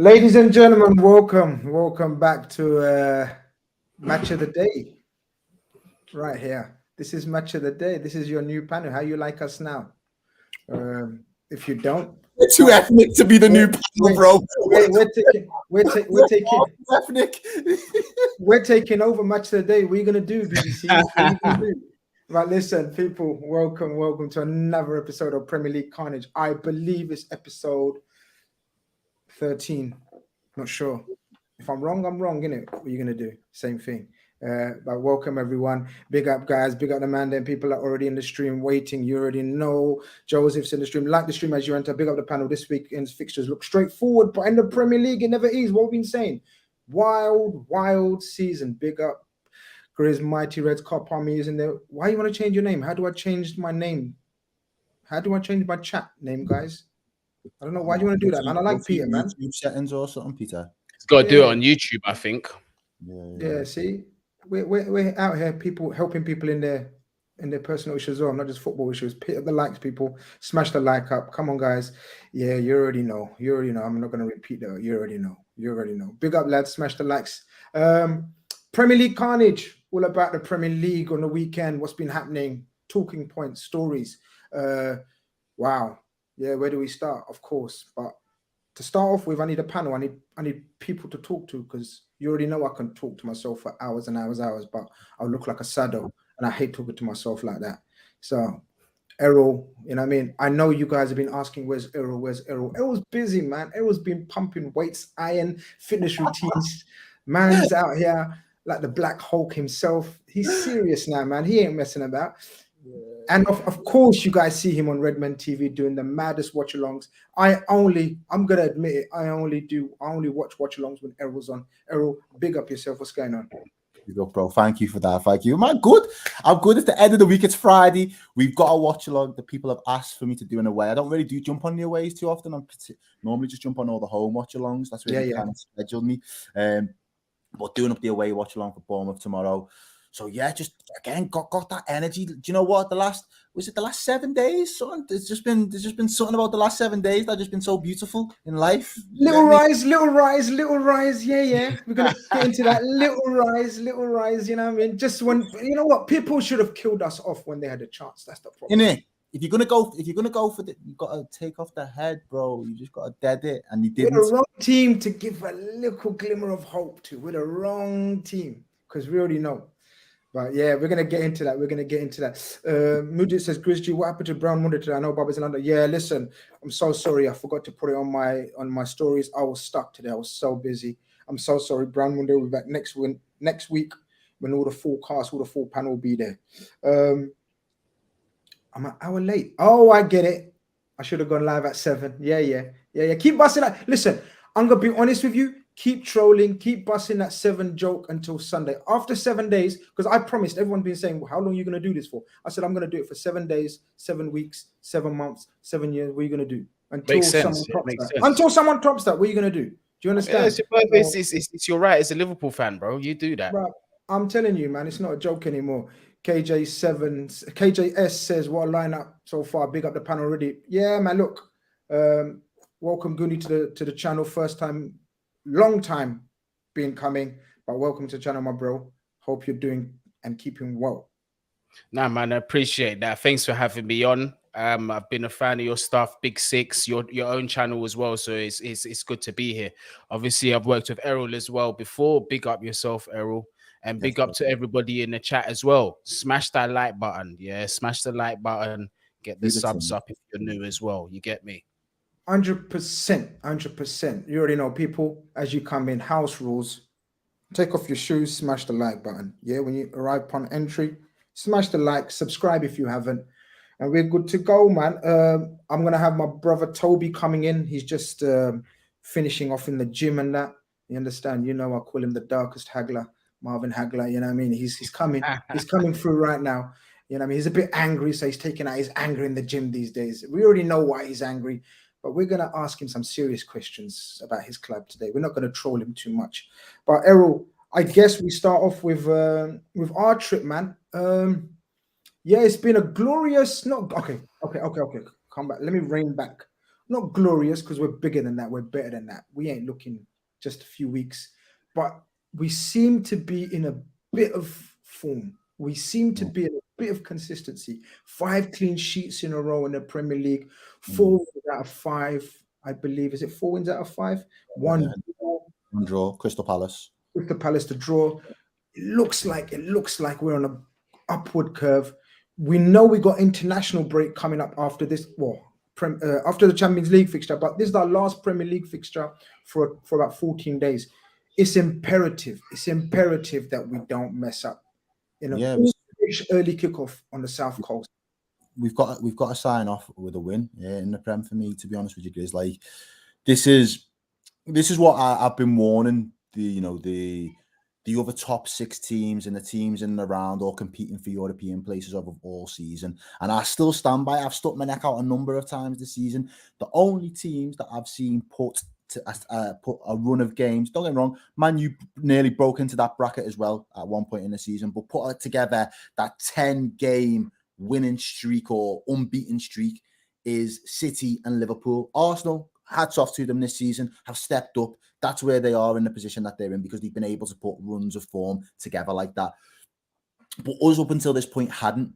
Ladies and gentlemen, welcome back to Match of the Day. Right here. This is Match of the Day. This is your new panel. How you like us now? If you don't, we're too ethnic to be the new panel, bro. We're taking over Match of the Day. What are you gonna do, BBC? What are you gonna do? Right, listen, people. Welcome to another episode of Premier League Khanage. I believe it's episode 13. Not sure. If I'm wrong, I'm wrong, innit? What are you gonna do? Same thing. But welcome everyone. Big up, guys. Big up the man. Then people are already in the stream waiting. You already know. Joseph's in the stream. Like the stream as you enter. Big up the panel. This weekend's fixtures look straightforward, but in the Premier League, it never is. What we've been saying. Wild season. Big up Grizz Mighty Reds Cop Army is in there. Why you want to change your name? How do I change my name? How do I change my chat name, guys? I don't know. Why do you want to do that, man? I like Peter, man. YouTube settings or something, Peter. He's got to do it on YouTube, I think. Yeah. See, we're out here, people helping people in their personal issues as well, not just football issues. Hit up the likes, people. Smash the like up. Come on, guys. Yeah, you already know. I'm not gonna repeat that. You already know. Big up, lads. Smash the likes. Premier League Khanage. All about the Premier League on the weekend. What's been happening? Talking points, stories. Wow. Yeah, where do we start? Of course, but to start off with, I need a panel. I need people to talk to, because you already know I can talk to myself for hours and hours, but I'll look like a sado, and I hate talking to myself like that. So, Errol, you know what I mean? I know you guys have been asking, where's Errol? Errol's busy, man. Errol's been pumping weights, iron, fitness routines. Man's out here like the Black Hulk himself. He's serious now, man. He ain't messing about. And of course, you guys see him on Redman TV doing the maddest watch-alongs. I'm gonna admit it. I only watch watch-alongs when Errol's on. Errol, big up yourself. What's going on? You go, bro. Thank you for that. Thank you. Man, good. I'm good. It's the end of the week. It's Friday. We've got a watch-along that people have asked for me to do in a way. I don't really do jump on the aways too often. I normally just jump on all the home watch-alongs. That's where you kind of schedule me. But doing up the away watch-along for Bournemouth tomorrow. So yeah, just again got that energy. Do you know what? The last 7 days, son? There's just been something about the last 7 days that's just been so beautiful in life. Little rise. Yeah. We're gonna get into that little rise. You know what I mean? Just when you know what, people should have killed us off when they had a chance. That's the problem. Innit? If you're gonna go for the, you gotta take off the head, bro. You just gotta dead it, and you didn't. We're the wrong team to give a little glimmer of hope to. We're the wrong team, because we already know. But yeah, we're gonna get into that. Mujit says, Grizz, what happened to Brown Monday today? I know Bob is in London. Yeah, listen, I'm so sorry. I forgot to put it on my stories. I was stuck today. I was so busy. I'm so sorry. Brown Monday will be back next week when all the full cast, all the full panel will be there. I'm an hour late. Oh, I get it. I should have gone live at 7. Yeah. Keep busting that. Listen, I'm gonna be honest with you. Keep trolling, keep busting that 7 joke until Sunday. After 7 days, because I promised, everyone's been saying, well, how long are you going to do this for? I said, I'm going to do it for 7 days, 7 weeks, 7 months, 7 years. What are you going to do? Until someone tops that, what are you going to do? Do you understand? Yeah, it's your right as a Liverpool fan, bro. You do that. Bro, I'm telling you, man, it's not a joke anymore. KJS says, what a lineup so far. Big up the panel already. Yeah, man, look. Welcome, Goonie, to the channel. First time. Long time been coming, but welcome to the channel, my bro. Hope you're doing and keeping well. Nah, man, I appreciate that. Thanks for having me on. I've been a fan of your stuff, Big Six, your own channel as well. So it's good to be here. Obviously, I've worked with Errol as well before. Big up yourself, Errol, and big up to everybody in the chat as well. Smash that like button, yeah. Smash the like button. Get the subs up if you're new as well. You get me? 100%. You already know, people, as you come in, house rules. Take off your shoes, smash the like button. Yeah, when you arrive upon entry, smash the like, subscribe if you haven't. And we're good to go, man. I'm going to have my brother Toby coming in. He's just finishing off in the gym and that. You understand? You know, I call him the darkest haggler, Marvin Hagler. You know what I mean? He's coming. He's coming through right now. You know what I mean? He's a bit angry, so he's taking out his anger in the gym these days. We already know why he's angry. But we're going to ask him some serious questions about his club today. We're not going to troll him too much. But Errol, I guess we start off with our trip, man. Yeah, it's been a glorious. Okay. Come back. Let me rein back. not glorious because we're bigger than that. We're better than that. We ain't looking just a few weeks, but we seem to be in a bit of form. We seem to be in a bit of consistency. 5 clean sheets in a row in the Premier League, 4 wins out of 5, I believe. Is it 4 wins out of 5? One draw. Crystal Palace. Crystal Palace to draw. It looks like we're on an upward curve. We know we got international break coming up after this. Well, after the Champions League fixture, but this is our last Premier League fixture for about 14 days. It's imperative that we don't mess up. Early kickoff on the South Coast. We've got to sign off with a win in the Prem for me, to be honest with you guys. Like, this is what I've been warning the other top 6 teams and the teams in and around, all competing for European places of all season. And I still stand by. I've stuck my neck out a number of times this season. The only teams that I've seen put a run of games, don't get me wrong, Man U nearly broke into that bracket as well at one point in the season, but put together that 10-game winning streak or unbeaten streak is City and Liverpool. Arsenal, hats off to them this season, have stepped up. That's where they are in the position that they're in because they've been able to put runs of form together like that. But us up until this point hadn't.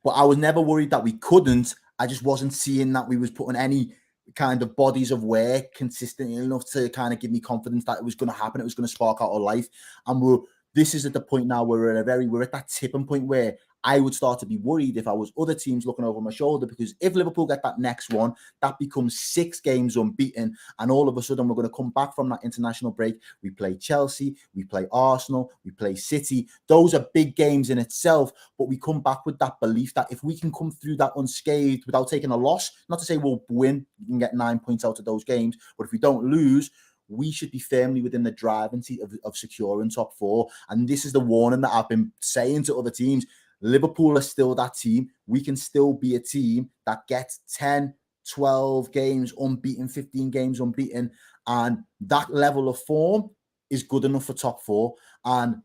But I was never worried that we couldn't. I just wasn't seeing that we was putting any kind of bodies of work consistently enough to kind of give me confidence that it was going to happen. It was going to spark out of life. And this is at the point now where we're at that tipping point where I would start to be worried if I was other teams looking over my shoulder, because if Liverpool get that next one, that becomes 6 games unbeaten, and all of a sudden we're going to come back from that international break. We play Chelsea, we play Arsenal, we play City. Those are big games in itself, but we come back with that belief that if we can come through that unscathed without taking a loss, not to say we'll win, we can get 9 points out of those games, but if we don't lose, we should be firmly within the driving seat of securing top 4. And this is the warning that I've been saying to other teams. Liverpool are still that team. We can still be a team that gets 10, 12 games unbeaten, 15 games unbeaten. And that level of form is good enough for top 4. And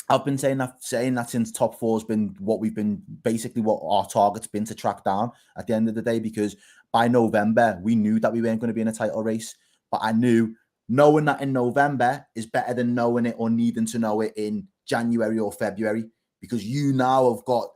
I've been saying that since top 4 has been basically what our target's been to track down at the end of the day, because by November, we knew that we weren't going to be in a title race. But I knew knowing that in November is better than knowing it or needing to know it in January or February, because you now have got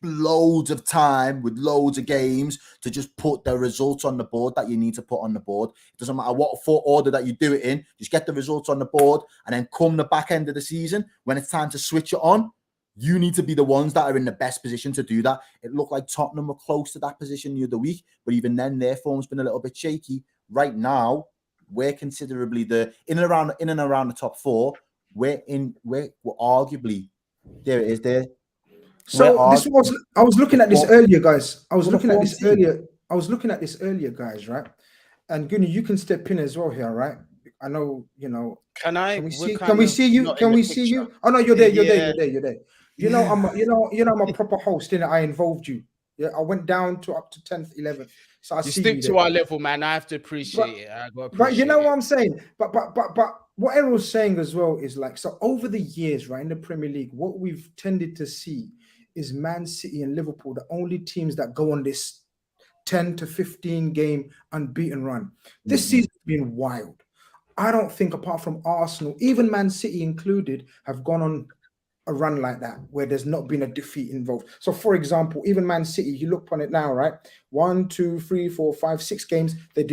loads of time with loads of games to just put the results on the board that you need to put on the board. It doesn't matter what order that you do it in, just get the results on the board, and then come the back end of the season, when it's time to switch it on, you need to be the ones that are in the best position to do that. It looked like Tottenham were close to that position the other week, but even then their form's been a little bit shaky. Right now, we're considerably in and around the top 4. We're arguably, there it is there. So I was looking at this earlier, guys. I was looking at this earlier, guys, right? And Guni, you can step in as well here, right? I know, Can we see you? Oh no, you're there. You're there. You know, I'm a proper host, innit? I involved you. Yeah, I went down to up to 10th, 11th. So I see stick to our level, man. I have to appreciate it. But you know what I'm saying? But what Errol's saying as well is like, so over the years, right, in the Premier League, what we've tended to see is Man City and Liverpool, the only teams that go on this 10 to 15 game unbeaten run. This season's been wild. I don't think, apart from Arsenal, even Man City included, have gone on a run like that where there's not been a defeat involved. So, for example, even Man City, you look on it now, right? 1, 2, 3, 4, 5, 6 games. They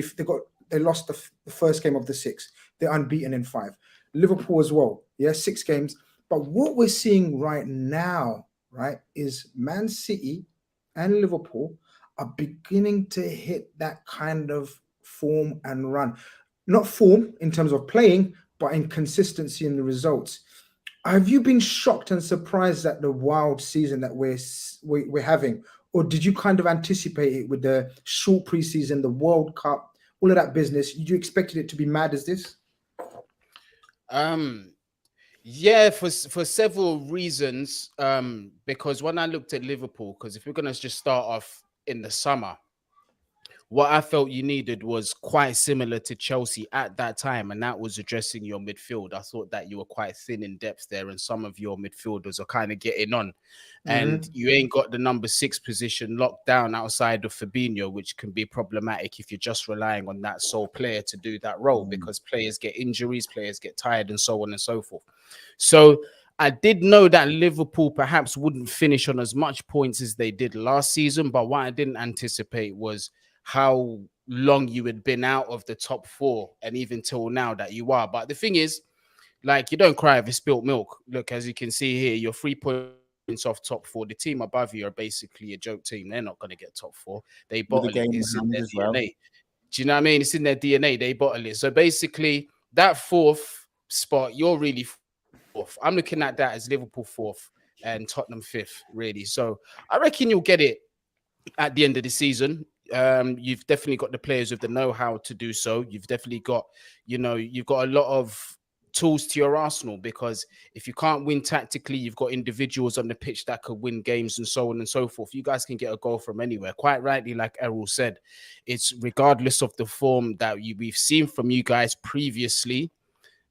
lost the first game of the 6. They're unbeaten in 5. Liverpool as well, 6 games. But what we're seeing right now, right, is Man City and Liverpool are beginning to hit that kind of form and run. Not form in terms of playing, but in consistency in the results. Have you been shocked and surprised at the wild season that we're having? Or did you kind of anticipate it with the short preseason, the World Cup, all of that business? You expected it to be mad as this? Yeah, for several reasons. Because when I looked at Liverpool, because if we're going to just start off in the summer, what I felt you needed was quite similar to Chelsea at that time, and that was addressing your midfield. I thought that you were quite thin in depth there, and some of your midfielders are kind of getting on. And you ain't got the number 6 position locked down outside of Fabinho, which can be problematic if you're just relying on that sole player to do that role, because players get injuries, players get tired, and so on and so forth. So I did know that Liverpool perhaps wouldn't finish on as much points as they did last season, but what I didn't anticipate was how long you had been out of the top 4, and even till now that you are. But the thing is, like, you don't cry if it's spilt milk. Look, as you can see here, you're 3 points off top 4. The team above you are basically a joke team. They're not going to get top 4. They bottle it. It's in their DNA. Do you know what I mean? It's in their DNA. They bottle it. So basically, that 4th spot, you're really 4th. I'm looking at that as Liverpool 4th and Tottenham 5th, really. So I reckon you'll get it at the end of the season. You've definitely got the players with the know-how to do so. You've definitely got, you've got a lot of tools to your arsenal, because if you can't win tactically, you've got individuals on the pitch that could win games and so on and so forth. You guys can get a goal from anywhere. Quite rightly, like Errol said, it's regardless of the form that we've seen from you guys previously.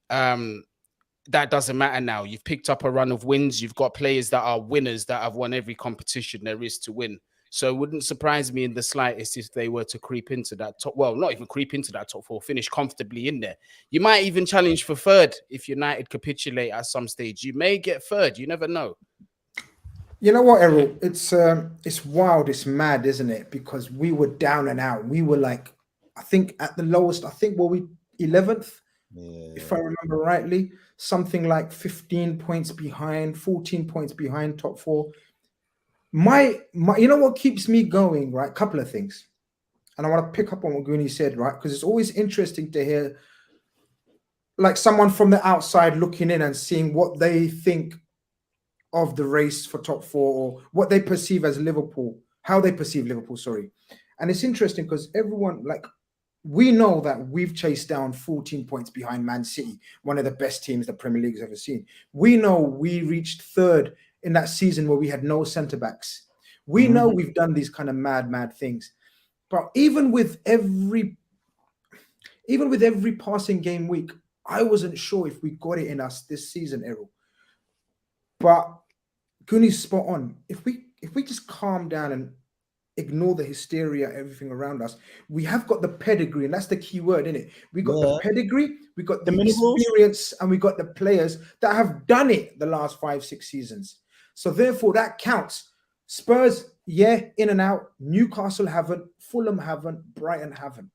That doesn't matter now. You've picked up a run of wins. You've got players that are winners that have won every competition there is to win. So it wouldn't surprise me in the slightest if they were to creep into that top, well, not even creep into that top 4, finish comfortably in there. You might even challenge for 3rd if United capitulate at some stage. You may get 3rd. You never know. You know what, Errol? It's wild. It's mad, isn't it? Because we were down and out. We were like, I think at the lowest, were we 11th? Yeah. If I remember rightly, something like 15 points behind, 14 points behind top 4. My you know what keeps me going, right? Couple of things. And I want to pick up on what Goonie said, right? Because it's always interesting to hear like someone from the outside looking in and seeing what they think of the race for top 4, or what they perceive as Liverpool, how they perceive Liverpool, sorry. And it's interesting because everyone, like, we know that we've chased down 14 points behind Man City, one of the best teams the Premier League's ever seen. We know we reached 3rd in that season where we had no centre-backs. We know we've done these kind of mad things. But even with every passing game week, I wasn't sure if we got it in us this season, Errol. But Goonie's spot on. If we just calm down and ignore the hysteria, everything around us, we have got the pedigree, and that's the key word, isn't it? We got the pedigree, we got the experience, and we got the players that have done it the last 5-6 seasons. So therefore, that counts. Spurs, yeah, in and out. Newcastle haven't. Fulham haven't. Brighton haven't.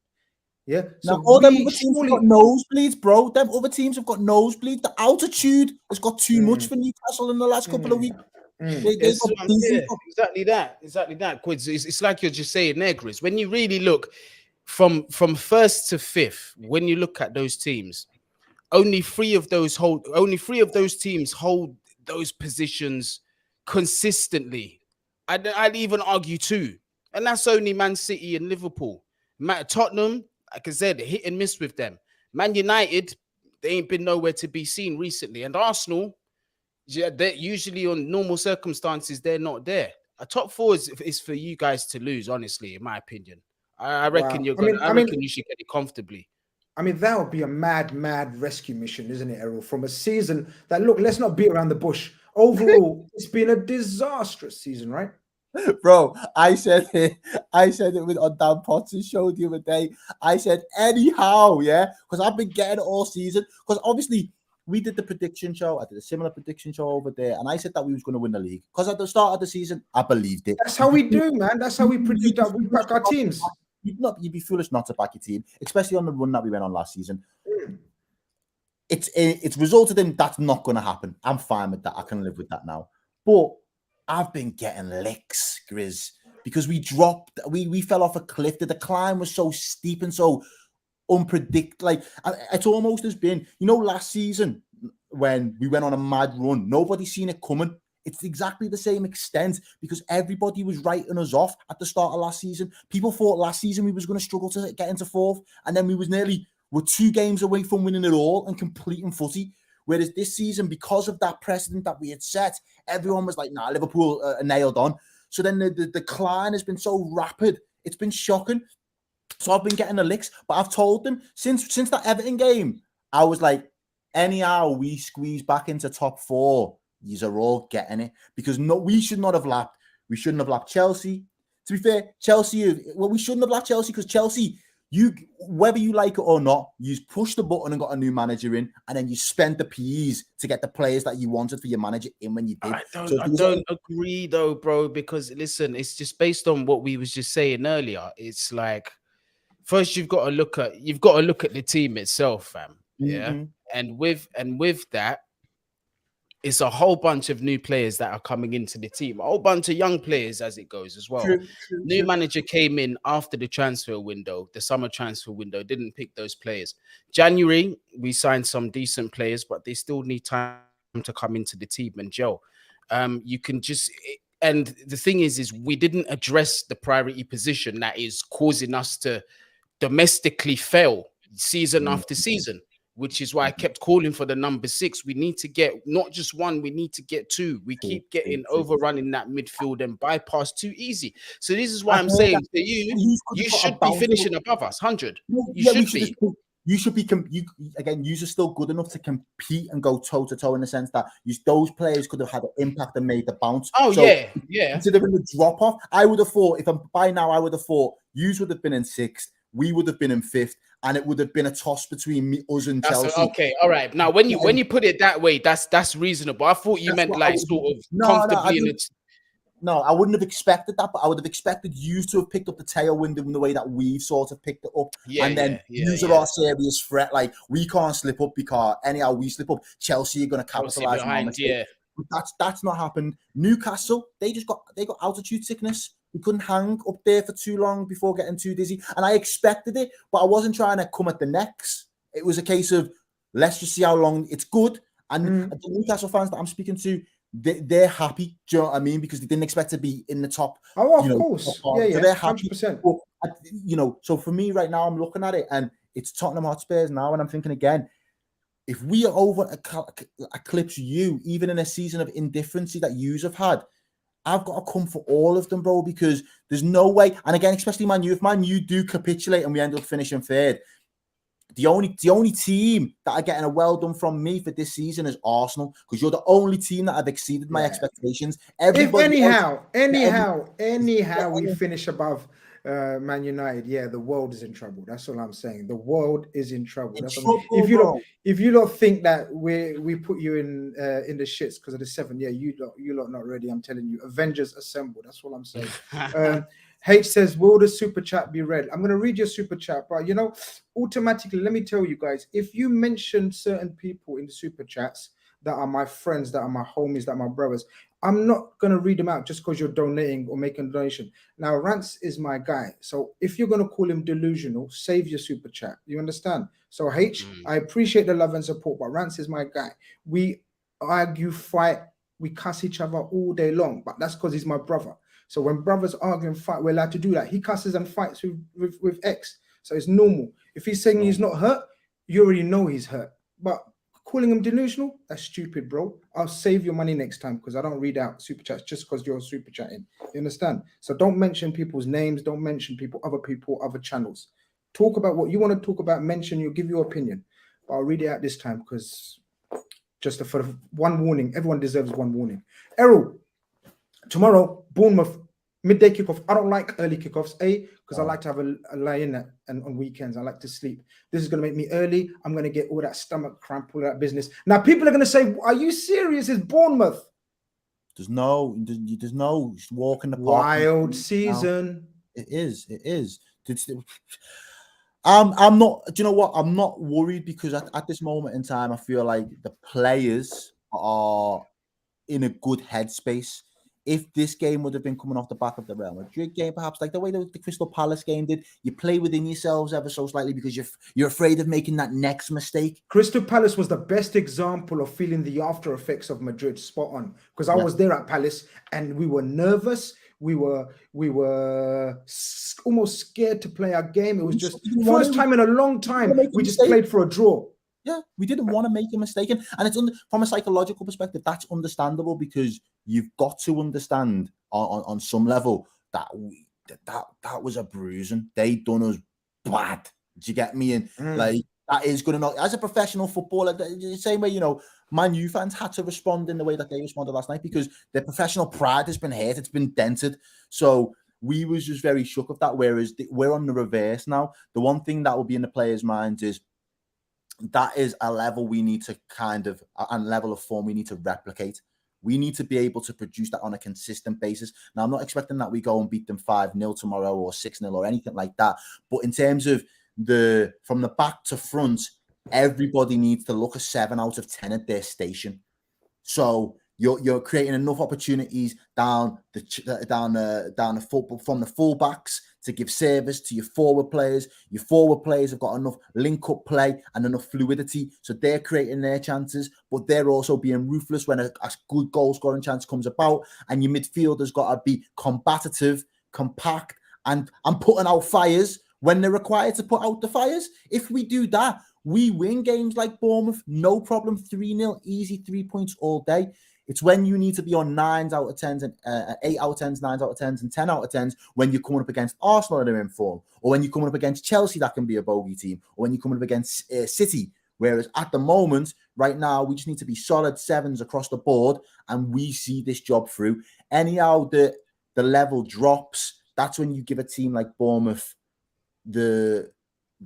Yeah. So now, all them other teams have got nosebleeds, bro. Them other teams have got nosebleeds. The altitude has got too much for Newcastle in the last couple of weeks. Exactly that. It's like you're just saying there, Grizz. When you really look from 1st to 5th, when you look at those teams, only three of those teams hold those positions consistently. I'd even argue 2, and that's only Man City and Liverpool. Tottenham, like I said, hit and miss with them. Man United, they ain't been nowhere to be seen recently, and Arsenal, yeah, they're usually on normal circumstances, they're not there. A top 4 is for you guys to lose, honestly, in my opinion. I reckon you're gonna. I reckon you should get it comfortably. I mean, that would be a mad rescue mission, isn't it, Errol? From a season that, look, let's not beat around the bush. Overall, it's been a disastrous season, right? Bro, I said it with on Dan Potter's show the other day. I said, anyhow, yeah, because I've been getting it all season. Because obviously, we did the prediction show. I did a similar prediction show over there, and I said that we was going to win the league. Because at the start of the season, I believed it. That's how we do, man. That's how we predict that we back our teams. You'd be foolish not to back your team, especially on the run that we went on last season. It's resulted in that's not going to happen. I'm fine with that. I can live with that now. But I've been getting licks, Grizz, because we fell off a cliff. The decline was so steep and so unpredictable. Like, it's almost as been, last season when we went on a mad run, nobody seen it coming. It's exactly the same extent because everybody was writing us off at the start of last season. People thought last season we was going to struggle to get into 4th, and then we're 2 games away from winning it all and completing footy. Whereas this season, because of that precedent that we had set, everyone was like, nah, Liverpool are nailed on. So then the decline has been so rapid. It's been shocking. So I've been getting the licks, but I've told them since that Everton game, I was like, anyhow we squeeze back into top 4, yous are all getting it, because we should not have lapped. We shouldn't have lapped Chelsea. To be fair, Chelsea, well, we shouldn't have lapped Chelsea because Chelsea, whether you like it or not, you pushed the button and got a new manager in, and then you spent the P's to get the players that you wanted for your manager in when you did. I don't agree though, bro, because listen, it's just based on what we was just saying earlier. It's like, first you've got to look at the team itself, fam. Yeah. And with that, it's a whole bunch of new players that are coming into the team, a whole bunch of young players as it goes as well. New manager came in after the transfer window, the summer transfer window, didn't pick those players. January, we signed some decent players, but they still need time to come into the team and gel. You can just, and the thing is we didn't address the priority position that is causing us to domestically fail season after season, which is why I kept calling for the number 6. We need to get not just 1, we need to get 2. We keep getting overrunning that midfield and bypass too easy. So this is why I'm saying to you should be finishing above us, 100. You should be. Again, you are still good enough to compete and go toe to toe in the sense that those players could have had an impact and made the bounce. Oh, so yeah. Considering the drop off, I would have thought by now I would have thought you would have been in 6th, we would have been in 5th, and it would have been a toss between us and Chelsea. Okay, all right. Now, when you put it that way, that's reasonable. I thought you meant like sort of comfortably in it. No, I wouldn't have expected that, but I would have expected you to have picked up the tailwind in the way that we've sort of picked it up. And then use of our serious threat. Like, we can't slip up because anyhow we slip up, Chelsea are going to capitalise on our mistake. But that's not happened. Newcastle, they got altitude sickness. We couldn't hang up there for too long before getting too dizzy. And I expected it, but I wasn't trying to come at the necks. It was a case of, let's just see how long it's good. And the Newcastle fans that I'm speaking to, they're happy. Do you know what I mean? Because they didn't expect to be in the top. Oh, of course. Yeah, so they're happy. 100%. But, so for me right now, I'm looking at it and it's Tottenham Hotspurs now. And I'm thinking again, if we are over eclipse you, even in a season of indifferency that yous have had, I've got to come for all of them, bro, because there's no way. And again, especially Man U, if Man U do capitulate and we end up finishing 3rd, the only team that are getting a well done from me for this season is Arsenal, because you're the only team that have exceeded my expectations. Everybody anyhow, we finish above Man United, the world is in trouble. That's all I'm saying. The world is in trouble. If you don't think that we put you in the shits because of the 7, you lot not ready. I'm telling you, Avengers assemble. That's all I'm saying. H says, will the super chat be read? I'm going to read your super chat, but automatically, let me tell you guys, if you mention certain people in the super chats that are my friends, that are my homies, that are my brothers, I'm not going to read them out just because you're donating or making a donation. Now, Rance is my guy. So if you're going to call him delusional, save your super chat. You understand? So H, I appreciate the love and support, but Rance is my guy. We argue, fight, we cuss each other all day long, but that's because he's my brother. So when brothers argue and fight, we're allowed to do that. He cusses and fights with X. So it's normal. If he's saying he's not hurt, you already know he's hurt. But calling him delusional, that's stupid, bro. I'll save your money next time because I don't read out super chats just because you're super chatting. You understand? So don't mention people's names. Don't mention other channels. Talk about what you want to talk about. Mention, you'll give your opinion. But I'll read it out this time because just for one warning. Everyone deserves one warning. Errol, tomorrow, Bournemouth, midday kickoff. I don't like early kickoffs, because I like to have a lie in that, and on weekends I like to sleep. This is going to make me early. I'm going to get all that stomach cramp, all that business. Now people are going to say, "Are you serious? It's Bournemouth." There's no walk in the park. Wild season. It is. I'm not. Do you know what? I'm not worried because at this moment in time, I feel like the players are in a good headspace. If this game would have been coming off the back of the Real Madrid game, perhaps like the way the Crystal Palace game did, you play within yourselves ever so slightly because you're afraid of making that next mistake. Crystal Palace was the best example of feeling the after effects of Madrid. Spot on, because I was there at Palace and we were nervous. We were almost scared to play our game. It was just first time in a long time we just played for a draw. Yeah, we didn't want to make a mistake. And it's from a psychological perspective, that's understandable because you've got to understand on some level that that was a bruising. They done us bad. Do you get me? And like that is going to not, as a professional footballer, the same way, you know, Man U fans had to respond in the way that they responded last night because their professional pride has been hurt, it's been dented. So we was just very shook of that. Whereas we're on the reverse now. The one thing that will be in the players' minds is that is a level we need to a level of form we need to replicate. We need to be able to produce that on a consistent basis. Now, I'm not expecting that we go and beat them 5-0 tomorrow or 6-0 or anything like that. But in terms of from the back to front, everybody needs to look a 7 out of 10 at their station. So you're creating enough opportunities down the football from the fullbacks to give service to your forward players. Your forward players have got enough link-up play and enough fluidity, so they're creating their chances, but they're also being ruthless when a good goal-scoring chance comes about, and your midfielder's got to be combative, compact, and putting out fires when they're required to put out the fires. If we do that, we win games like Bournemouth, no problem, 3-0, easy 3 points all day. It's when you need to be on 9s out of 10s and 8 out of 10s, 9s out of 10s, and 10 out of 10s when you're coming up against Arsenal that are in form, or when you're coming up against Chelsea that can be a bogey team, or when you're coming up against City. Whereas at the moment, right now, we just need to be solid 7s across the board, and we see this job through. Anyhow, the level drops. That's when you give a team like Bournemouth the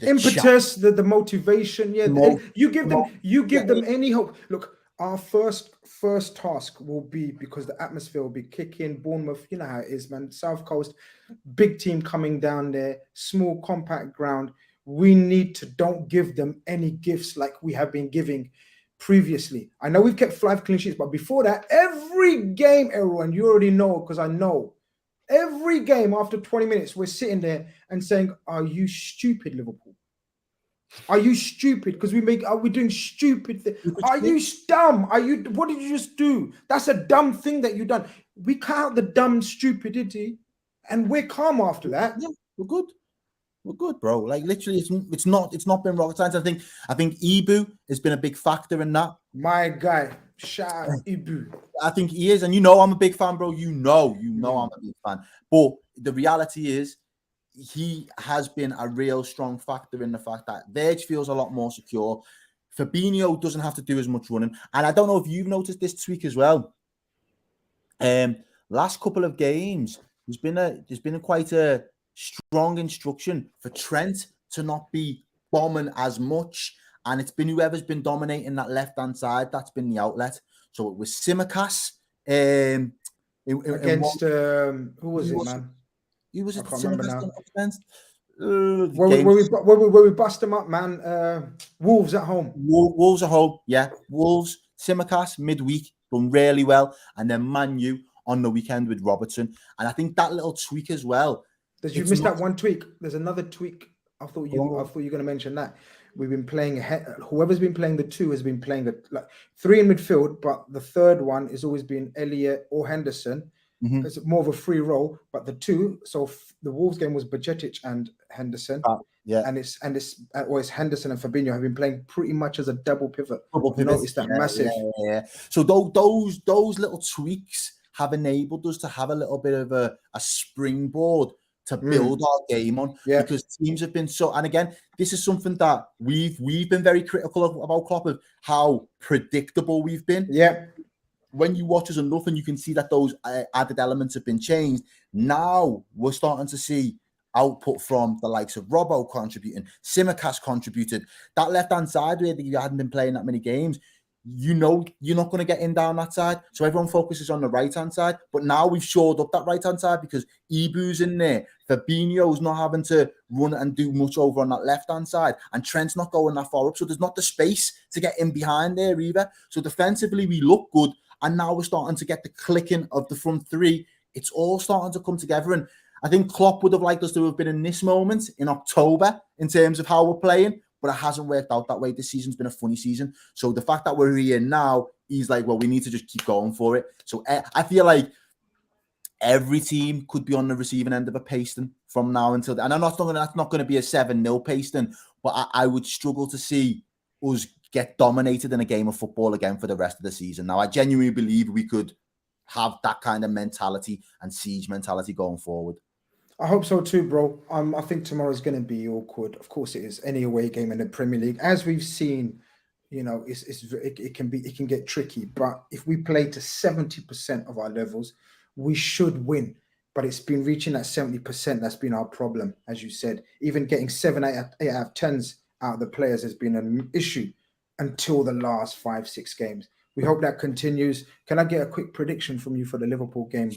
impetus, the motivation. Yeah, you give them any hope. Look. Our first task will be, because the atmosphere will be kicking. Bournemouth, you know how it is, man. South Coast, big team coming down there, small, compact ground. We need to don't give them any gifts like we have been giving previously. I know we've kept 5 clean sheets, but before that, every game, everyone, you already know, because I know, every game after 20 minutes, we're sitting there and saying, "Are you stupid, Liverpool? Are you stupid? Because are we doing stupid things? Are you dumb? What did you just do? That's a dumb thing that you done." We cut out the dumb stupidity and we're calm after that. Yeah, we're good. We're good, bro. Like literally, it's not been rocket science. I think Ibu has been a big factor in that. My guy, shout out Ibu. I think he is, and you know I'm a big fan, bro. You know I'm a big fan. But the reality is, he has been a real strong factor in the fact that Verge feels a lot more secure. Fabinho doesn't have to do as much running. And I don't know if you've noticed this tweak as well. Last couple of games, there's been quite a strong instruction for Trent to not be bombing as much. And it's been whoever's been dominating that left-hand side, that's been the outlet. So it was Simicas. Against, who was it, man? He was I can't remember now. Where we bust them up, man. Wolves at home. Wolves at home, yeah. Wolves, Simicas midweek done really well, and then Man U on the weekend with Robertson. And I think that little tweak as well. You missed that one tweak. There's another tweak. I thought you were going to mention that. We've been playing whoever's been playing the 2 has been playing the 3 in midfield, but the third one has always been Elliott or Henderson. Mm-hmm. It's more of a free role, but the 2. So the Wolves game was Bajcetic and Henderson, yeah, and it's Henderson and Fabinho have been playing pretty much as a double pivot. You notice that massive. Yeah. So those little tweaks have enabled us to have a little bit of a springboard to build our game on, because teams have been so. And again, this is something that we've been very critical about Klopp, of how predictable we've been. Yeah. When you watch us enough and you can see that those added elements have been changed, now we're starting to see output from the likes of Robbo contributing, Simicas contributed. That left-hand side where you hadn't been playing that many games, you know you're not going to get in down that side. So everyone focuses on the right-hand side. But now we've shored up that right-hand side because Ibu's in there. Fabinho's not having to run and do much over on that left-hand side. And Trent's not going that far up. So there's not the space to get in behind there either. So defensively, we look good. And now we're starting to get the clicking of the front 3. It's all starting to come together. And I think Klopp would have liked us to have been in this moment in October in terms of how we're playing, but it hasn't worked out that way. This season's been a funny season. So the fact that we're here now, he's like, well, we need to just keep going for it. So I feel like every team could be on the receiving end of a pasting from now until then. And that's not going to be a 7-0 pasting, but I would struggle to see us get dominated in a game of football again for the rest of the season. Now, I genuinely believe we could have that kind of mentality and siege mentality going forward. I hope so too, bro. I think tomorrow's going to be awkward. Of course, it is. Any away game in the Premier League, as we've seen, it can get tricky. But if we play to 70% of our levels, we should win. But it's been reaching that 70%. That's been our problem, as you said. Even getting 7, 8 out of 10s out of the players has been an issue until the last 5, 6 games. We hope that continues. Can I get a quick prediction from you for the Liverpool game?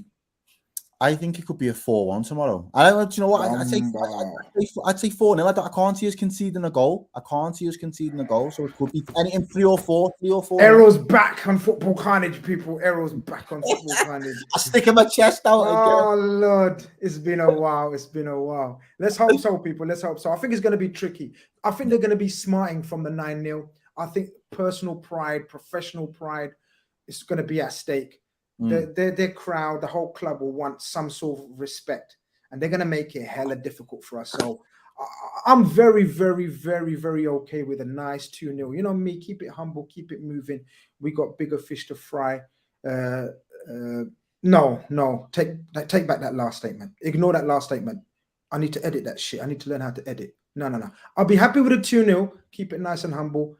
I think it could be a 4-1 tomorrow. Do you know what? I'd say 4-0. I can't see us conceding a goal. So it could be anything 3 or 4. Errol's back on Football Khanage, people. Errol's back on Football Khanage. I'm sticking my chest out again. Oh, Lord. It's been a while. Let's hope so, people. Let's hope so. I think it's going to be tricky. I think they're going to be smarting from the 9-0. I think personal pride, professional pride is going to be at stake. Their crowd, the whole club will want some sort of respect, and they're going to make it hella difficult for us. So I'm very, very, very, very okay with a nice 2-0. You know me, keep it humble, keep it moving. We got bigger fish to fry. No, take back that last statement. Ignore that last statement. I need to edit that shit. I need to learn how to edit. No. I'll be happy with a 2-0. Keep it nice and humble.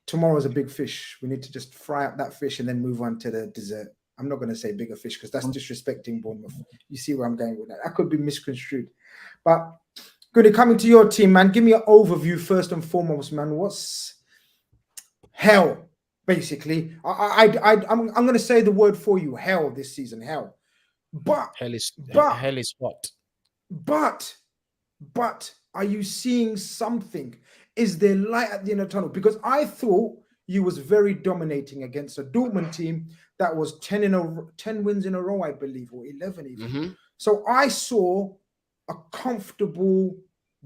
Tomorrow's a big fish. We need to just fry up that fish and then move on to the dessert. I'm not going to say bigger fish because that's disrespecting Bournemouth. You see where I'm going with that. That could be misconstrued. But good, coming to your team, man. Give me an overview first and foremost, man. What's hell, basically? I'm going to say the word for you. Hell this season. Hell. Hell is what? But are you seeing something? Is there light at the end of the tunnel? Because I thought you was very dominating against a Dortmund team that was 10 wins in a row, I believe, or 11 even. So I saw a comfortable,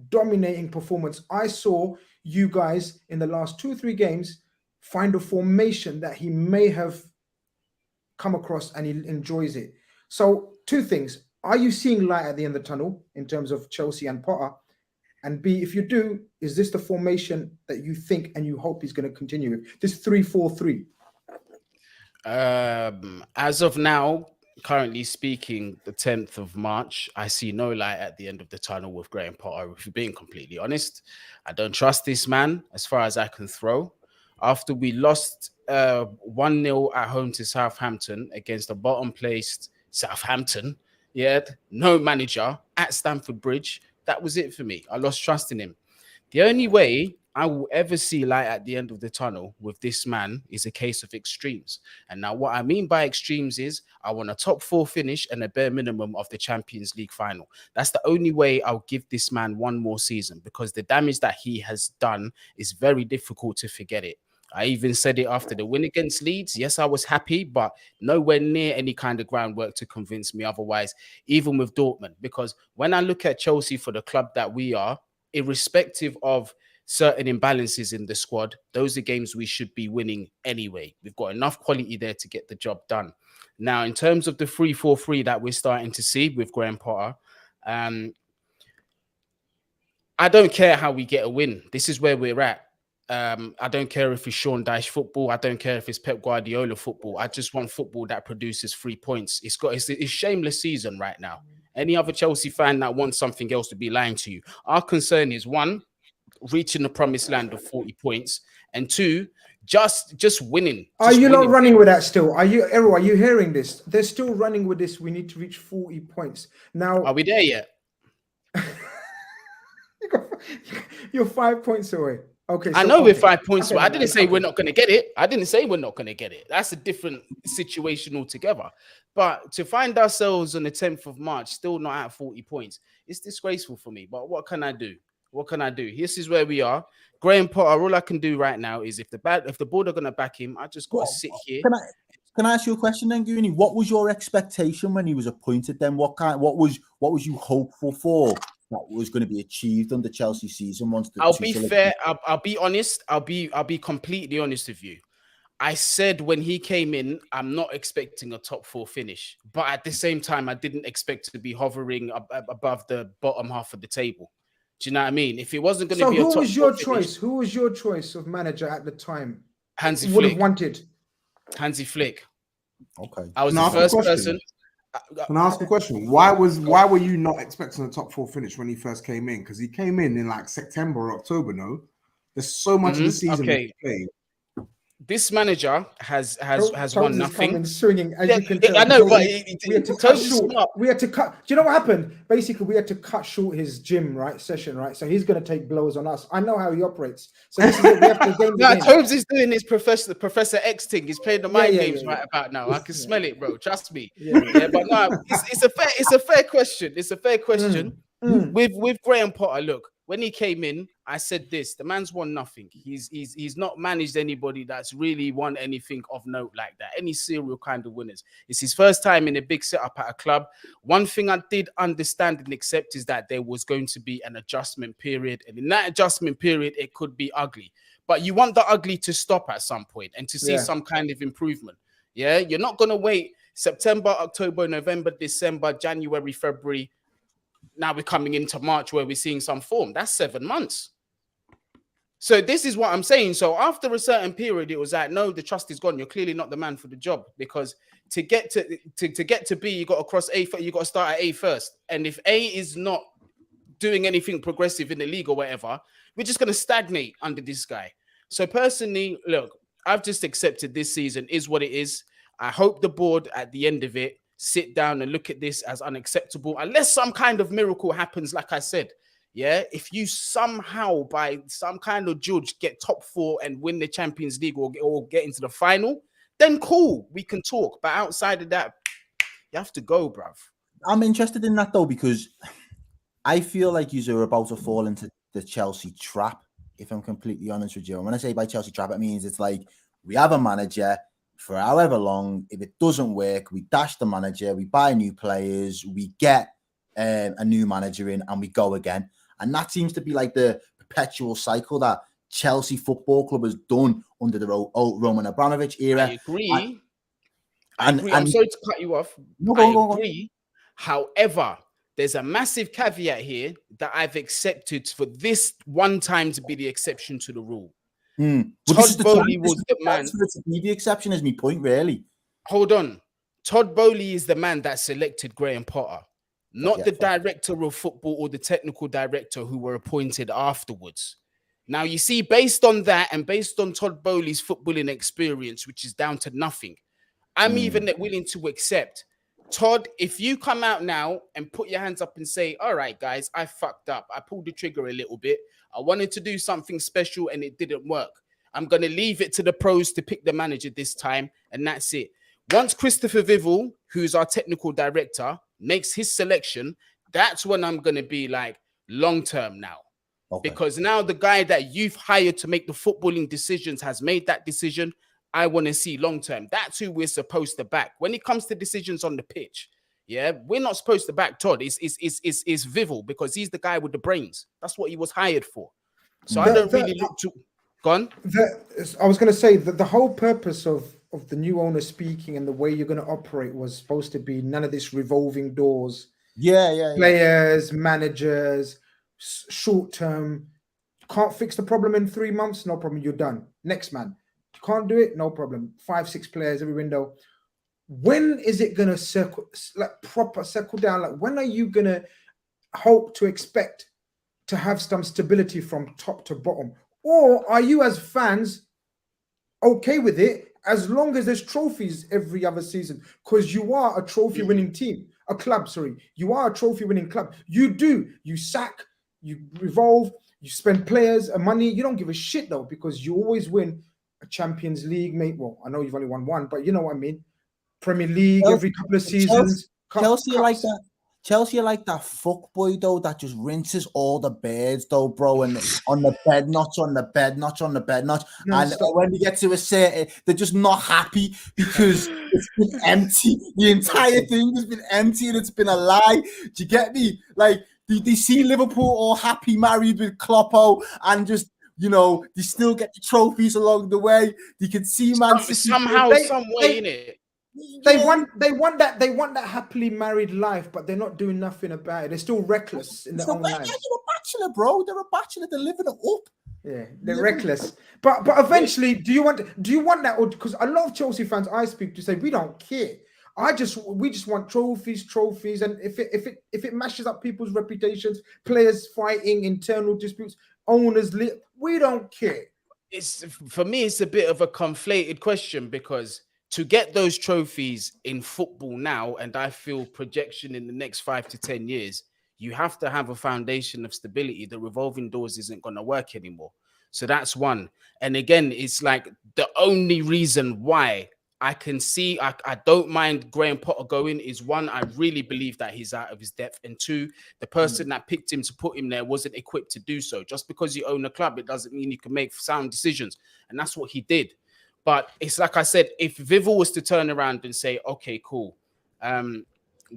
dominating performance. I saw you guys in the last 2 or 3 games find a formation that he may have come across and he enjoys it. So 2 things. Are you seeing light at the end of the tunnel in terms of Chelsea and Potter? And B, if you do, is this the formation that you think and you hope he's going to continue with? This 3-4-3? As of now, currently speaking, the 10th of March, I see no light at the end of the tunnel with Graham Potter. If you're being completely honest, I don't trust this man as far as I can throw. After we lost 1-0 at home to Southampton against the bottom-placed Southampton, no manager at Stamford Bridge, that was it for me. I lost trust in him. The only way I will ever see light at the end of the tunnel with this man is a case of extremes. And now what I mean by extremes is I want a top 4 finish and a bare minimum of the Champions League final. That's the only way I'll give this man one more season, because the damage that he has done is very difficult to forget it. I even said it after the win against Leeds. Yes, I was happy, but nowhere near any kind of groundwork to convince me otherwise, even with Dortmund. Because when I look at Chelsea for the club that we are, irrespective of certain imbalances in the squad, those are games we should be winning anyway. We've got enough quality there to get the job done. Now, in terms of the 3-4-3 that we're starting to see with Graham Potter, I don't care how we get a win. This is where we're at. I don't care if it's Sean Dyche football. I don't care if it's Pep Guardiola football. I just want football that produces 3 points. It's shameless season right now. Any other Chelsea fan that wants something else to be lying to you. Our concern is 1, reaching the promised land of 40 points, and 2, just winning. Are you not running with that still? Are you, Errol? Are you hearing this? They're still running with this. We need to reach 40 points. Now, are we there yet? You're 5 points away. Okay, so I know we're 5 points away. I didn't say we're not going to get it. That's a different situation altogether. But to find ourselves on the 10th of March, still not at 40 points, it's disgraceful for me. But what can I do? This is where we are. Graham Potter, all I can do right now is if the board are going to back him, I just got to sit here. Can I ask you a question then, Goonie? What was your expectation when he was appointed then? What was you hopeful for that was going to be achieved under Chelsea season once the I'll be fair, I'll be honest, I'll be completely honest with you. I said when he came in, I'm not expecting a top 4 finish, but at the same time, I didn't expect to be hovering above the bottom half of the table. Do you know what I mean? If it wasn't going to be a top 4 who was your choice? Who was your choice of manager at the time? Hansi Flick. Would Flick. have wanted Hansi Flick. Okay. I was the first person. Can I ask a question? Why were you not expecting a top 4 finish when he first came in? Because he came in like September or October. No, there's so much of the season to play. This manager has won nothing. Swinging, as you can tell. I know, but we had to cut short. We had to cut. Do you know what happened? Basically, we had to cut short his gym session. So he's going to take blows on us. I know how he operates. So this is it. We have to game. No, Tobes is doing his Professor X thing. He's playing the mind games right about now. I can smell it, bro. Trust me. But no, it's a fair question. It's a fair question. With Graham Potter. Look, when he came in, I said this: the man's won nothing. He's not managed anybody that's really won anything of note like that. Any serial kind of winners. It's his first time in a big setup at a club. One thing I did understand and accept is that there was going to be an adjustment period, and in that adjustment period, it could be ugly. But you want the ugly to stop at some point and to see some kind of improvement. Yeah, you're not going to wait September, October, November, December, January, February. Now we're coming into March where we're seeing some form. That's 7 months. So this is what I'm saying. So after a certain period, it was like, no, the trust is gone. You're clearly not the man for the job, because to get to B, you got to cross A. You got to start at A first. And if A is not doing anything progressive in the league or whatever, we're just going to stagnate under this guy. So personally, look, I've just accepted this season is what it is. I hope the board at the end of it sit down and look at this as unacceptable, unless some kind of miracle happens. Like I said, if you somehow by some kind of judge get top 4 and win the Champions League or get into the final, then cool, we can talk. But outside of that, you have to go, bruv. I'm interested in that though, because I feel like you are about to fall into the Chelsea trap, if I'm completely honest with you. And when I say by Chelsea trap, it means it's like we have a manager for however long. If it doesn't work, we dash the manager, we buy new players, we get a new manager in, and we go again. And that seems to be like the perpetual cycle that Chelsea Football Club has done under the Roman Abramovich era. I agree. I'm sorry to cut you off. I agree. However, there's a massive caveat here that I've accepted for this one time to be the exception to the rule. Todd Bowley was the man. To be the exception is my point, really. Hold on. Todd Bowley is the man that selected Graham Potter, not the director of football or the technical director who were appointed afterwards. Now, you see, based on that and based on Todd Bowley's footballing experience, which is down to nothing, I'm even willing to accept, Todd, if you come out now and put your hands up and say, all right, guys, I fucked up. I pulled the trigger a little bit. I wanted to do something special and it didn't work. I'm going to leave it to the pros to pick the manager this time, and that's it. Once Christopher Vival, who's our technical director, makes his selection, that's when I'm going to be like long-term now. Okay. Because now the guy that you've hired to make the footballing decisions has made that decision. I want to see long-term. That's who we're supposed to back. When it comes to decisions on the pitch, we're not supposed to back Todd. It's Vival, because he's the guy with the brains. That's what he was hired for. So I don't really look to... Gone? I was going to say that the whole purpose of the new owner speaking and the way you're going to operate was supposed to be none of this revolving doors. Players, managers, short-term. Can't fix the problem in 3 months? No problem. You're done. Next man. You can't do it? No problem. 5-6 players every window. When is it going to circle down? Like, when are you going to hope to expect to have some stability from top to bottom? Or are you as fans okay with it as long as there's trophies every other season? Because you are a trophy-winning team, a club, sorry. You are a trophy-winning club. You sack, you revolve, you spend players and money. You don't give a shit, though, because you always win a Champions League, mate. Well, I know you've only won one, but you know what I mean. Premier League every couple of seasons. Chelsea like that. Chelsea are like that fuck boy though that just rinses all the beds though, bro, and on the bed notch, on the bed notch, on the bed notch. No, and when they get to a certain, they're just not happy because it's been empty. The entire thing has been empty and it's been a lie. Do you get me? Like they see Liverpool all happy, married with Kloppo, and just, you know, they still get the trophies along the way. You can see Man City somehow, some way in it. They want that happily married life, but they're not doing nothing about it. They're still reckless in their own lives. They're a bachelor, bro. They're a bachelor. They're living it up. Yeah, they're reckless. But eventually, do you want that? Because a lot of Chelsea fans I speak to say we don't care. We just want trophies, and if it mashes up people's reputations, players fighting, internal disputes, owners, we don't care. For me, it's a bit of a conflated question, because to get those trophies in football now, and I feel projection in the next 5 to 10 years, you have to have a foundation of stability. The revolving doors isn't going to work anymore. So that's one. And again, it's like the only reason why I can see I don't mind Graham Potter going is, one, I really believe that he's out of his depth, and two, the person that picked him to put him there wasn't equipped to do so. Just because you own a club, it doesn't mean you can make sound decisions, and that's what he did. But it's like I said, if Vivel was to turn around and say, okay, cool,